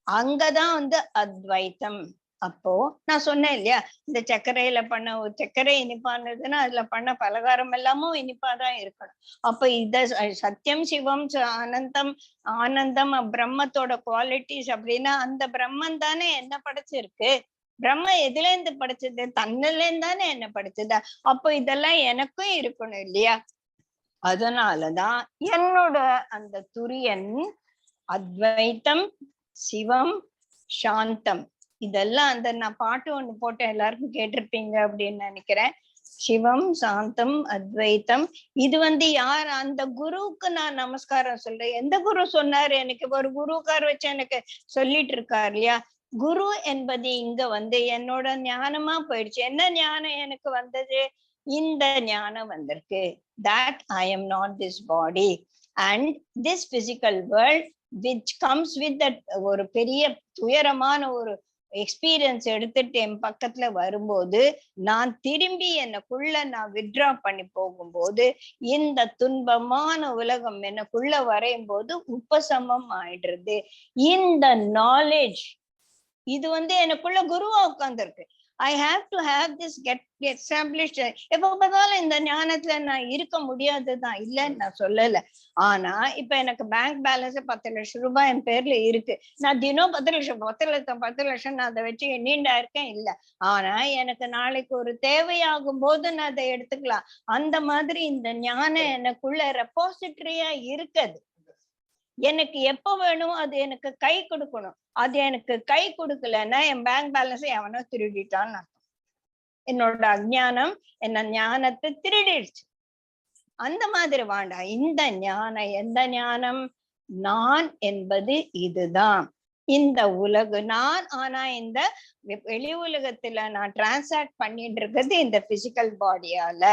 அங்கதான் வந்து அத்வைத்தம். அப்போ நான் சொன்னேன் இல்லையா, இந்த சர்க்கரையில பண்ண சர்க்கரை இனிப்பானதுன்னா அதுல பண்ண பலகாரம் எல்லாமும் இனிப்பாதான் இருக்கணும். அப்ப இத சத்தியம், சிவம், ஆனந்தம், ஆனந்தம் பிரம்மத்தோட குவாலிட்டிஸ் அப்படின்னா அந்த பிரம்மன் தானே என்ன படைச்சிருக்கு. பிரம்ம எதுல இருந்து படைச்சது? தன்னில இருந்து தானே என்ன படைச்சதா? அப்போ இதெல்லாம் எனக்கும் இருக்கணும் இல்லையா? அதனாலதான் என்னோட அந்த துரியன் அத்வைத்தம், சிவம், சாந்தம், இதெல்லாம் அந்த நான் பாட்டு ஒண்ணு போட்டேன், எல்லாருக்கும் கேட்டிருப்பீங்க அப்படின்னு நினைக்கிறேன். சிவம், சாந்தம், அத்வைத்தம். இது வந்து யார்? அந்த குருவுக்கு நான் நமஸ்காரம் சொல்றேன். எந்த குரு சொன்னாரு? எனக்கு ஒரு குருக்கார் வச்சு எனக்கு சொல்லிட்டு இருக்காரு இல்லையா? குரு என்பது இங்க வந்து என்னோட ஞானமா போயிடுச்சு. என்ன ஞானம் எனக்கு வந்தது? இந்த ஞானம் வந்திருக்கு. that I am not this body and this physical world which comes with that ஒரு பெரிய துயரமான ஒரு எக்ஸ்பீரியன்ஸ் எடுத்துட்டு என் பக்கத்துல வரும்போது நான் திரும்பி எனக்குள்ள நான் வித்ட்ரா பண்ணி போகும்போது இந்த துன்பமான உலகம் எனக்குள்ள வரையும் போது உபசமம் ஆயிடுறது. இந்த நாலேஜ் இது வந்து எனக்குள்ள குருவா உட்கார்ந்துருக்கு. I have to have this get established. எப்ப பார்த்தாலும் இந்த ஞானத்துல நான் இருக்க முடியாதுதான், இல்லைன்னு நான் சொல்லல. ஆனா இப்ப எனக்கு பேங்க் பேலன்ஸ் 10 லட்சம் ரூபாய் என் பேர்ல இருக்கு. நான் தினம் 10 லட்சம் நான் அதை வச்சு எண்ணிண்டா இருக்கேன், இல்ல. ஆனா எனக்கு நாளைக்கு ஒரு தேவையாகும் போது நான் அதை எடுத்துக்கலாம். அந்த மாதிரி இந்த ஞானம் எனக்குள்ள ரெபாசிட்டரியா இருக்குது. எனக்கு எப்ப வேணும் அது எனக்கு கை கொடுக்கணும். அது எனக்கு கை கொடுக்கலன்னா என் பேங்க் பேலன்ஸ் எவனோ திருடிட்டான்னு அர்த்தம். என்னோட அஞ்ஞானம் என்ன ஞானத்தை திருடிடுச்சு. அந்த மாதிரி வேண்டாம். இந்த ஞானம் எந்த ஞானம்? நான் என்பது இதுதான், இந்த உலகு நான். ஆனா இந்த வெளி உலகத்துல நான் டிரான்சாக்ட் பண்ணிட்டு இருக்கிறது இந்த பிசிக்கல் பாடியால.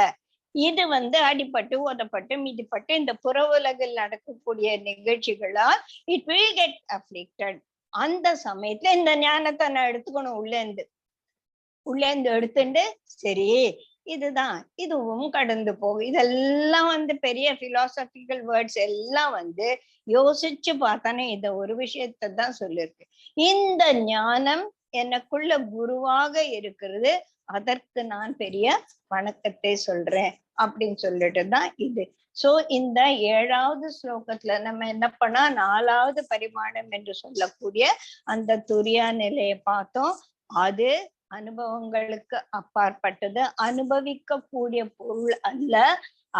இது வந்து அடிபட்டு உதப்பட்டு மிதிப்பட்டு இந்த புற உலகில் நடக்கக்கூடிய நிகழ்ச்சிகளால் இட் வில் கெட் அஃப்ளிக்டட். அந்த சமயத்துல இந்த ஞானத்தை நான் எடுத்துக்கணும் உள்ளேந்து எடுத்துட்டு, சரி இதுதான், இதுவும் கடந்து போகும். இதெல்லாம் வந்து பெரிய பிலாசபிக்கல் வேர்ட்ஸ் எல்லாம் வந்து யோசிச்சு பார்த்தானே இந்த ஒரு விஷயத்தை தான் சொல்லிருக்கு. இந்த ஞானம் எனக்குள்ள குருவாக இருக்கிறது, அதற்கு நான் பெரிய வணக்கத்தை சொல்றேன் அப்படின்னு சொல்லிட்டுதான் இது. சோ இந்த 7வது ஸ்லோகத்துல நம்ம என்ன பண்ணா 4வது பரிமாணம் என்று சொல்லக்கூடிய அந்த துரியா நிலையை பார்த்தோம். அது அனுபவங்களுக்கு அப்பாற்பட்டது, அனுபவிக்க கூடிய பொருள் அல்ல,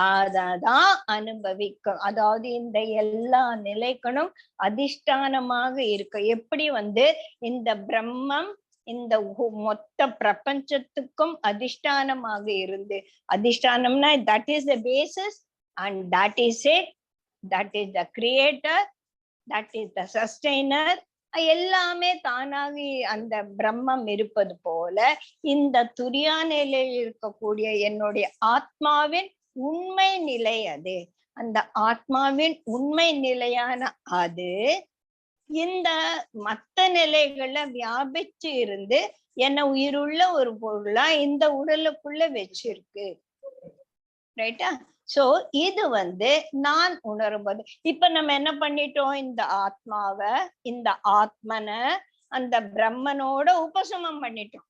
அததான் அனுபவிக்க. அதாவது இந்த எல்லா நிலைகளும் அதிஷ்டானமாக இருக்கு. எப்படி வந்து இந்த பிரம்மம் இந்த மொத்த பிரபஞ்சத்துக்கும் அதிஷ்டானமாக இருந்து, அதிஷ்டானம்னா that is the basis and that is it, that is the creator, that is the sustainer, எல்லாமே தானாக அந்த பிரம்மம் இருப்பது போல இந்த துரியா நிலையில் இருக்கக்கூடிய என்னுடைய ஆத்மாவின் உண்மை நிலை அது. அந்த ஆத்மாவின் உண்மை நிலையான அது இந்த மத்த நிலைகள்ல வியாபிச்சு இருந்து என்ன உயிருள்ள ஒரு பொருளா இந்த உடலுக்குள்ள வச்சிருக்கு. ரைட்டா? சோ இது வந்து நான் உணரும்போது இப்ப நம்ம என்ன பண்ணிட்டோம், இந்த ஆத்மாவை இந்த ஆத்மனை அந்த பிரம்மனோட உபசமம் பண்ணிட்டோம்,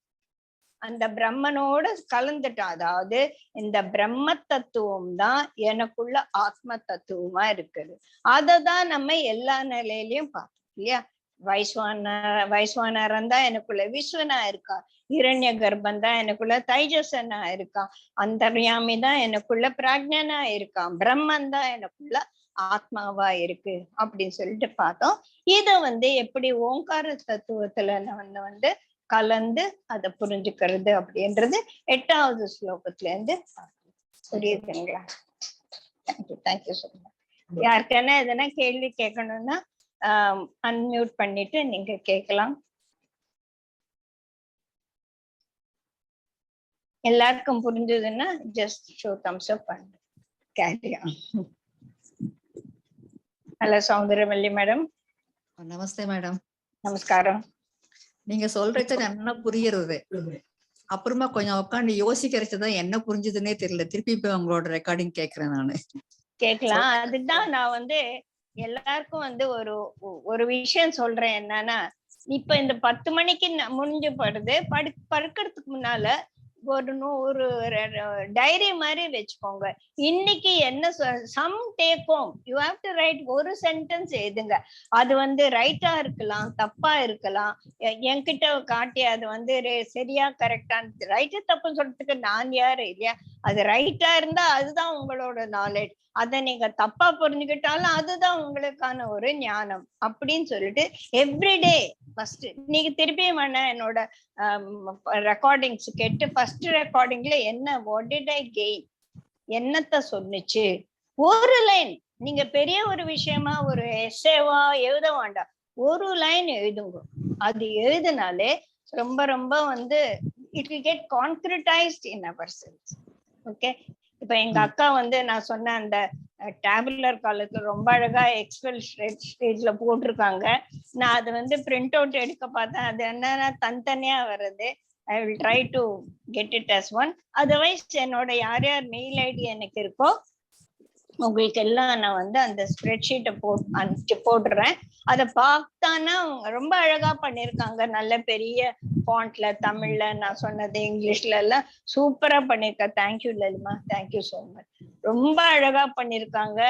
அந்த பிரம்மனோட கலந்துட்டோம். அதாவது இந்த பிரம்ம தத்துவம் தான் எனக்குள்ள ஆத்ம தத்துவமா இருக்குது. அததான் நம்ம எல்லா நிலையிலயும் பார்த்தோம் இல்லையா? வைஸ்வானரன் தான் எனக்குள்ள விஸ்வனா இருக்கா, இரண்ய கர்ப்பன் தான் எனக்குள்ள தைஜசனா இருக்கான், அந்தர்யாமி தான் எனக்குள்ள பிராக்ஞனா இருக்கான், பிரம்மன் தான் எனக்குள்ள ஆத்மாவா இருக்கு அப்படின்னு சொல்லிட்டு பார்த்தோம். இத வந்து எப்படி ஓங்கார தத்துவத்துல வந்து கலந்து அதை புரிஞ்சுக்கிறது அப்படின்றது 8வது ஸ்லோகத்துல இருந்து புரியுதுங்களா? Thank you so much. யாருக்கான எதனா கேள்வி கேட்கணும்னா அன்மியூட் பண்ணிட்டு நீங்க கேட்கலாம். எல்லாருக்கும் புரிஞ்சதுன்னா ஜஸ்ட் ஷோ தம்ஸ் அப் பண்ணு. Carry on. Hello Soundaravalli madam. Namaste madam. நமஸ்காரம். நீங்க சொல்றது என்ன புரியுறது, அப்புறமா கொஞ்சம் உட்காந்து யோசிக்கிறதுதான் என்ன புரிஞ்சதுன்னே தெரியல. திருப்பி இப்ப உங்களோட ரெக்கார்டிங் கேக்குறேன் நானு. கேட்கலாம். அதுதான் நான் வந்து எல்லாருக்கும் வந்து ஒரு விஷயம் சொல்றேன். என்னன்னா, இப்ப இந்த 10 மணிக்கு முடிஞ்சு படுது, படுக்கிறதுக்கு முன்னால ஒரு டைரி மாதிரி வச்சுக்கோங்க. இன்னைக்கு என்ன some take home you have to write. ஒரு சென்டென்ஸ் எழுதுங்க. அது வந்து ரைட்டா இருக்கலாம், தப்பா இருக்கலாம். என்கிட்ட காட்டி அது வந்து சரியா கரெக்டான, ரைட்டு தப்புன்னு சொல்றதுக்கு நான் யாரு இல்லையா? அது ரைட்டா இருந்தா அதுதான் உங்களோட நாலேஜ். அதை நீங்க தப்பா புரிஞ்சுக்கிட்டாலும் அதுதான் உங்களுக்கான ஒரு ஞானம் அப்படின்னு சொல்லிட்டு எவ்ரிடே ஃபர்ஸ்ட் நீங்க திருப்பியும் வேணா என்னோட ரெக்கார்டிங்ஸ் கேட்டு ஃபர்ஸ்ட் ரெக்கார்டிங்ல என்ன வாட் டிட் ஐ கெயின், என்னத்த சொன்னுச்சு, ஒரு லைன். நீங்க பெரிய ஒரு விஷயமா ஒரு எஸ்ஸேவா எழுத வேண்டாம், ஒரு லைன் எழுதுங்க. அது எழுதினாலே ரொம்ப ரொம்ப வந்து it will get concretised in ourselves. Okay. இப்ப எங்க அக்கா வந்து நான் சொன்ன அந்த டேபுலர் காலத்துல ரொம்ப அழகா எக்ஸ்பெல் ஸ்டேஜ்ல போட்டிருக்காங்க. நான் அதை வந்து பிரிண்ட் அவுட் எடுக்க பார்த்தேன். அது என்னன்னா தனித்தனியா வருது. I will try to get it as one. Otherwise என்னோட யார் யார் மெயில் ஐடி எனக்கு இருக்கோ உங்களுக்கு எல்லாம் நான் வந்து அந்த ஸ்ப்ரெட்ஷீட்டை அனுப்பிச்சு போடுறேன். அதை பார்த்தானா ரொம்ப அழகா பண்ணிருக்காங்க. நல்ல பெரிய ஃபாண்ட்ல, தமிழ்ல நான் சொன்னது இங்கிலீஷ்ல எல்லாம் சூப்பரா பண்ணிருக்கா. Thank you Lalima, thank you so much. ரொம்ப அழகா பண்ணிருக்காங்க.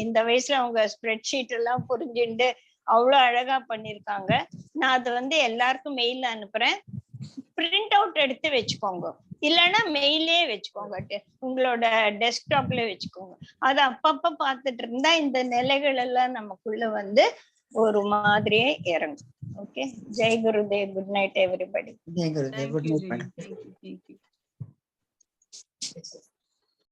இந்த வயசுல அவங்க ஸ்ப்ரெட்ஷீட் எல்லாம் புரிஞ்சுண்டு அவ்வளவு அழகா பண்ணிருக்காங்க. நான் அதை வந்து எல்லாருக்கும் மெயில்ல அனுப்புறேன். பிரிண்ட் அவுட் எடுத்து வச்சுக்கோங்க, இல்லைன்னா மெயிலே வச்சுக்கோங்க, உங்களோட டெஸ்க்டாப்ல வச்சுக்கோங்க. அது அப்பப்ப பார்த்துட்டு இருந்தா இந்த நிலைகள் எல்லாம் நமக்குள்ள வந்து ஒரு மாதிரியே இறங்கும். Okay, Jai Gurudev. Good night everybody. Jai Gurudev. Good night.